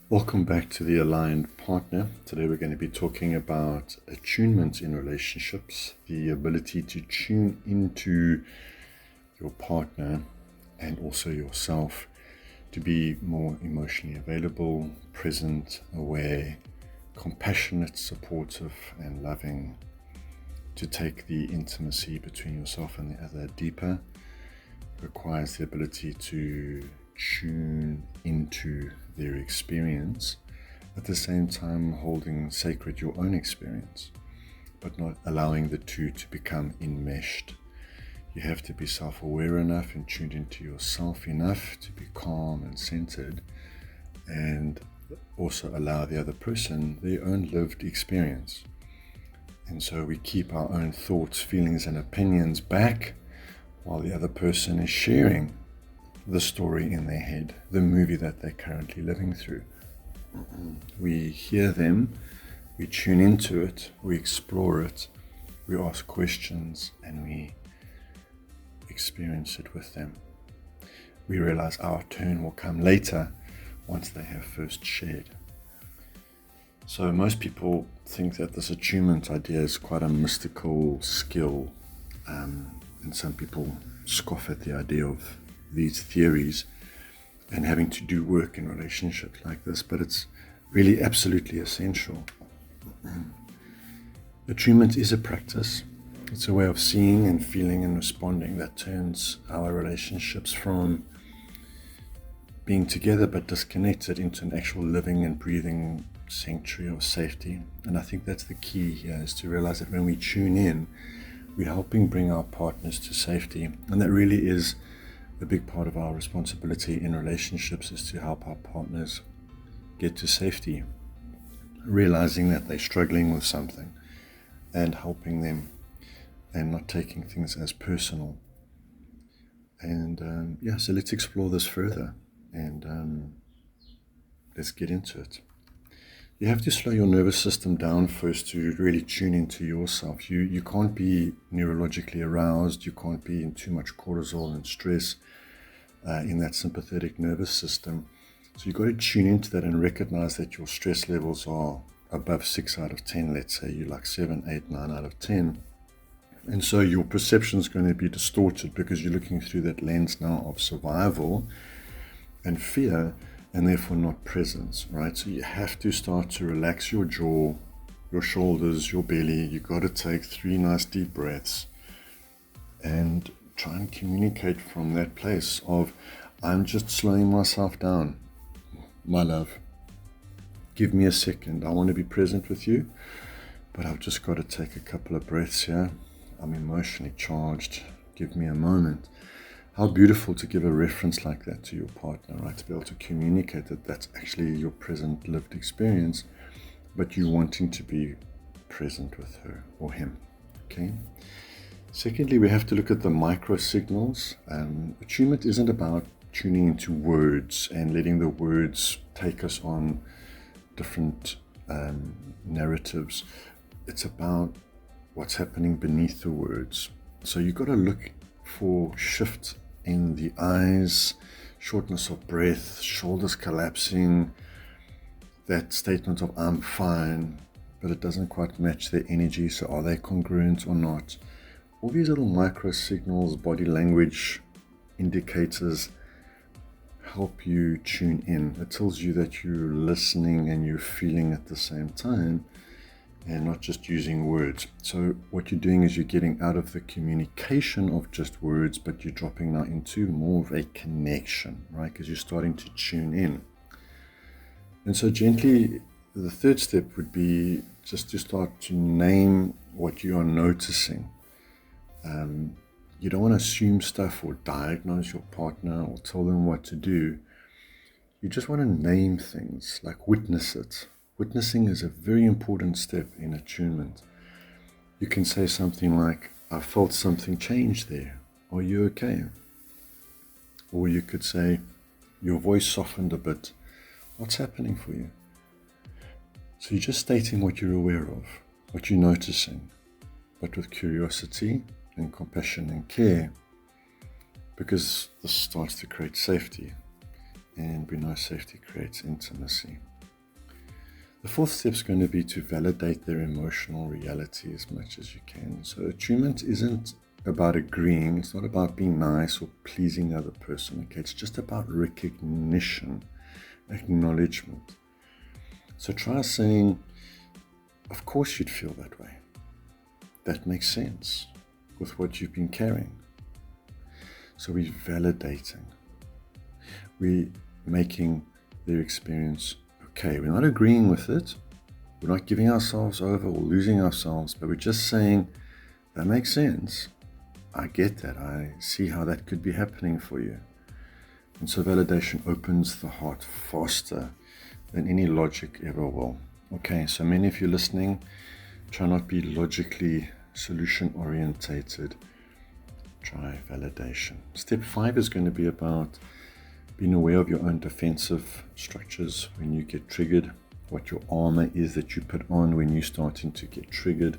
Welcome back to the Aligned Partner. Today we're going to be talking about attunement in relationships, the ability to tune into your partner and also yourself to be more emotionally available, present, aware, compassionate, supportive, and loving, to take the intimacy between yourself and the other deeper. Requires the ability to tune into their experience, at the same time holding sacred your own experience, but not allowing the two to become enmeshed. You have to be self-aware enough and tuned into yourself enough to be calm and centered, and also allow the other person their own lived experience. And so we keep our own thoughts, feelings, and opinions back while the other person is sharing the story in their head, the movie that they're currently living through. We hear them, we tune into it, we explore it, we ask questions, and we experience it with them. We realize our turn will come later once they have first shared. So most people think that this attunement idea is quite a mystical skill, and some people scoff at the idea of these theories and having to do work in relationships like this, but it's really absolutely essential. Attunement is a practice. It's a way of seeing and feeling and responding that turns our relationships from being together but disconnected into an actual living and breathing sanctuary of safety. And I think that's the key here, is to realize that when we tune in, we're helping bring our partners to safety. And that really is a big part of our responsibility in relationships, is to help our partners get to safety, realizing that they're struggling with something and helping them and not taking things as personal. And so let's explore this further and let's get into it. You have to slow your nervous system down first to really tune into yourself. You can't be neurologically aroused. You can't be in too much cortisol and stress in that sympathetic nervous system. So you've got to tune into that and recognize that your stress levels are above 6 out of 10. Let's say you're like 7, 8, 9 out of 10. And so your perception is going to be distorted because you're looking through that lens now of survival and fear, and therefore not presence, right? So you have to start to relax your jaw, your shoulders, your belly. You've got to take 3 nice deep breaths and try and communicate from that place of, I'm just slowing myself down, my love. Give me a second. I want to be present with you, but I've just got to take a couple of breaths here. I'm emotionally charged. Give me a moment. How beautiful to give a reference like that to your partner, right? To be able to communicate that that's actually your present lived experience, but you wanting to be present with her or him, okay? Secondly, we have to look at the micro signals. Attunement isn't about tuning into words and letting the words take us on different narratives. It's about what's happening beneath the words. So you've got to look for shift in the eyes, shortness of breath, shoulders collapsing, that statement of I'm fine, but it doesn't quite match their energy. So are they congruent or not? All these little micro signals, body language indicators help you tune in. It tells you that you're listening and you're feeling at the same time, and not just using words. So what you're doing is you're getting out of the communication of just words, but you're dropping now into more of a connection, right? Because you're starting to tune in. And so gently, the third step would be just to start to name what you are noticing. You don't want to assume stuff or diagnose your partner or tell them what to do. You just want to name things, like witness it. Witnessing is a very important step in attunement. You can say something like, I felt something change there. Are you okay? Or you could say, your voice softened a bit. What's happening for you? So you're just stating what you're aware of, what you're noticing, but with curiosity and compassion and care, because this starts to create safety. And we know safety creates intimacy. The fourth step is going to be to validate their emotional reality as much as you can. So attunement isn't about agreeing. It's not about being nice or pleasing the other person. Okay, it's just about recognition, acknowledgement. So try saying, of course you'd feel that way. That makes sense with what you've been carrying. So we're validating. We're making their experience okay. We're not agreeing with it. We're not giving ourselves over or losing ourselves, but we're just saying, that makes sense. I get that. I see how that could be happening for you. And so validation opens the heart faster than any logic ever will. Okay, so many of you listening, try not be logically solution orientated. Try validation. Step 5 is going to be about being aware of your own defensive structures when you get triggered, what your armor is that you put on when you're starting to get triggered.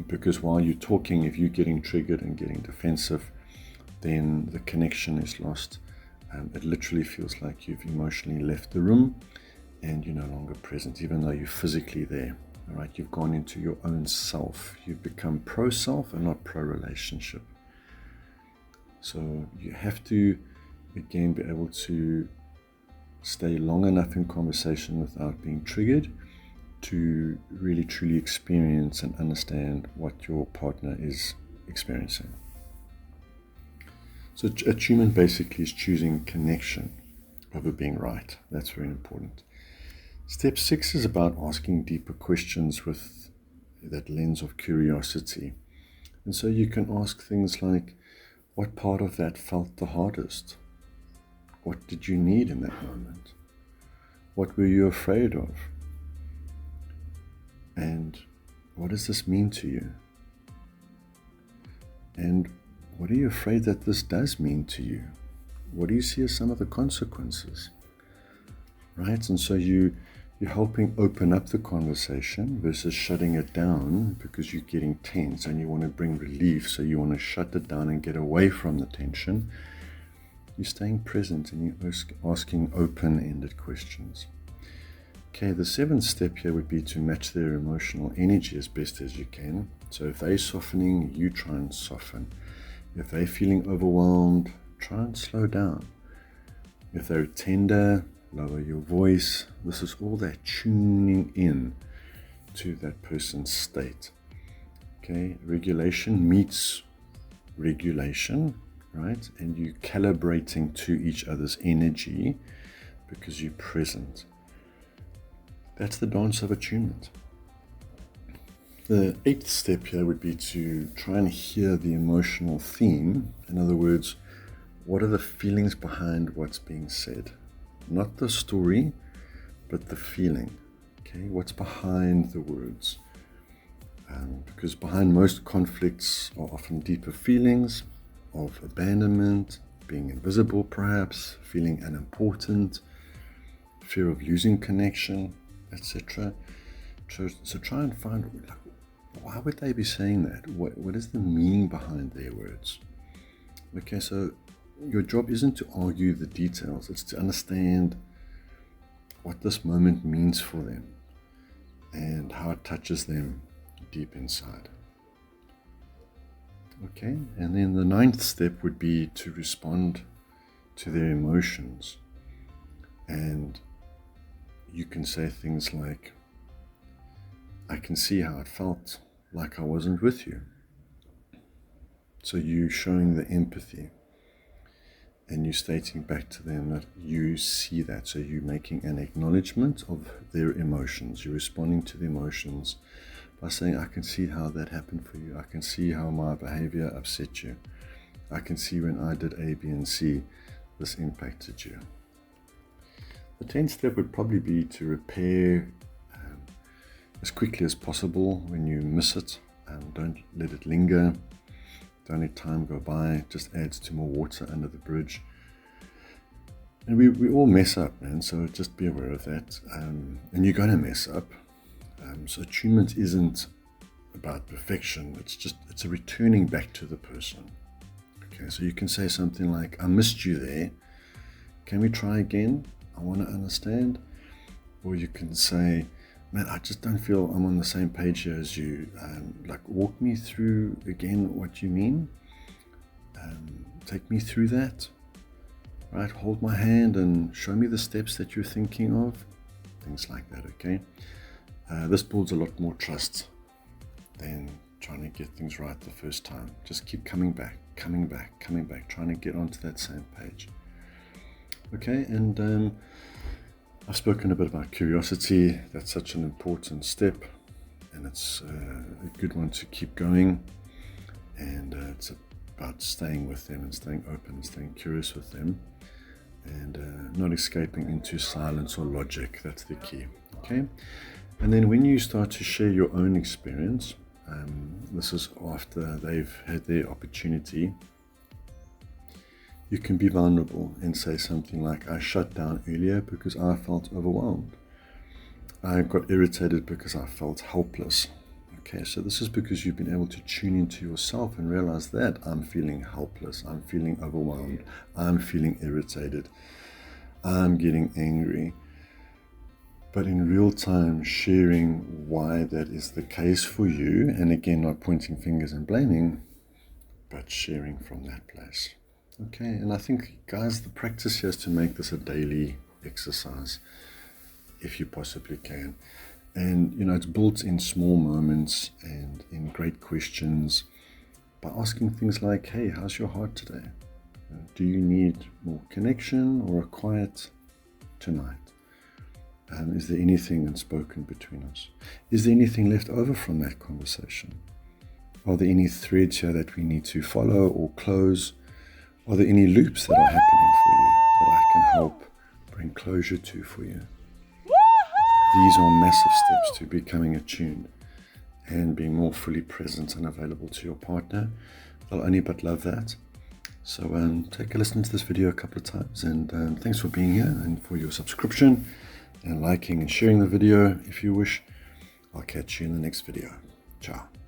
Because while you're talking, if you're getting triggered and getting defensive, then the connection is lost. It literally feels like you've emotionally left the room and you're no longer present, even though you're physically there. All right, you've gone into your own self. You've become pro-self and not pro-relationship. So you have to, again, be able to stay long enough in conversation without being triggered to really truly experience and understand what your partner is experiencing. So attunement basically is choosing connection over being right. That's very important. Step 6 is about asking deeper questions with that lens of curiosity. And so you can ask things like, what part of that felt the hardest? What did you need in that moment? What were you afraid of? And what does this mean to you? And what are you afraid that this does mean to you? What do you see as some of the consequences? Right? And so you're helping open up the conversation versus shutting it down because you're getting tense and you want to bring relief. So you want to shut it down and get away from the tension. You're staying present and you're asking open-ended questions. Okay, the 7th step here would be to match their emotional energy as best as you can. So if they're softening, you try and soften. If they're feeling overwhelmed, try and slow down. If they're tender, lower your voice. This is all that tuning in to that person's state. Okay, regulation meets regulation, right? And you calibrating to each other's energy because you're present. That's the dance of attunement. The 8th step here would be to try and hear the emotional theme. In other words, what are the feelings behind what's being said? Not the story, but the feeling. Okay, what's behind the words? Because behind most conflicts are often deeper feelings of abandonment, being invisible perhaps, feeling unimportant, fear of losing connection, etc. So try and find, why would they be saying that? What is the meaning behind their words? Okay, so your job isn't to argue the details, it's to understand what this moment means for them and how it touches them deep inside. Okay, and then the 9th step would be to respond to their emotions. And you can say things like, I can see how it felt like I wasn't with you. So you showing the empathy and you stating back to them that you see that. So you're making an acknowledgement of their emotions. You're responding to the emotions by saying, I can see how that happened for you. I can see how my behavior upset you. I can see when I did A, B, and C, this impacted you. The 10th step would probably be to repair as quickly as possible when you miss it. Don't let it linger. Don't let time go by. It just adds to more water under the bridge. And we all mess up, man, so just be aware of that. And you're going to mess up. So attunement isn't about perfection. It's a returning back to the person. Okay, so you can say something like, I missed you there. Can we try again? I want to understand. Or you can say, man, I just don't feel I'm on the same page here as you. Like, walk me through again what you mean. Take me through that. Right? Hold my hand and show me the steps that you're thinking of. Things like that, okay? This builds a lot more trust than trying to get things right the first time. Just keep coming back, trying to get onto that same page. Okay, and I've spoken a bit about curiosity. That's such an important step, and it's a good one to keep going. And it's about staying with them and staying open and staying curious with them, and not escaping into silence or logic. That's the key. Okay, and then when you start to share your own experience, this is after they've had their opportunity, you can be vulnerable and say something like, I shut down earlier because I felt overwhelmed. I got irritated because I felt helpless. Okay, so this is because you've been able to tune into yourself and realize that I'm feeling helpless, I'm feeling overwhelmed, I'm feeling irritated, I'm getting angry. But in real time, sharing why that is the case for you, and again, not pointing fingers and blaming, but sharing from that place. Okay, and I think, guys, the practice here is to make this a daily exercise, if you possibly can. And, you know, it's built in small moments and in great questions by asking things like, hey, how's your heart today? Do you need more connection or a quiet tonight? Is there anything unspoken between us? Is there anything left over from that conversation? Are there any threads here that we need to follow or close? Are there any loops that are happening for you that I can help bring closure to for you? These are massive steps to becoming attuned and being more fully present and available to your partner. They'll only but love that. So take a listen to this video a couple of times, and thanks for being here and for your subscription and liking and sharing the video if you wish. I'll catch you in the next video. Ciao.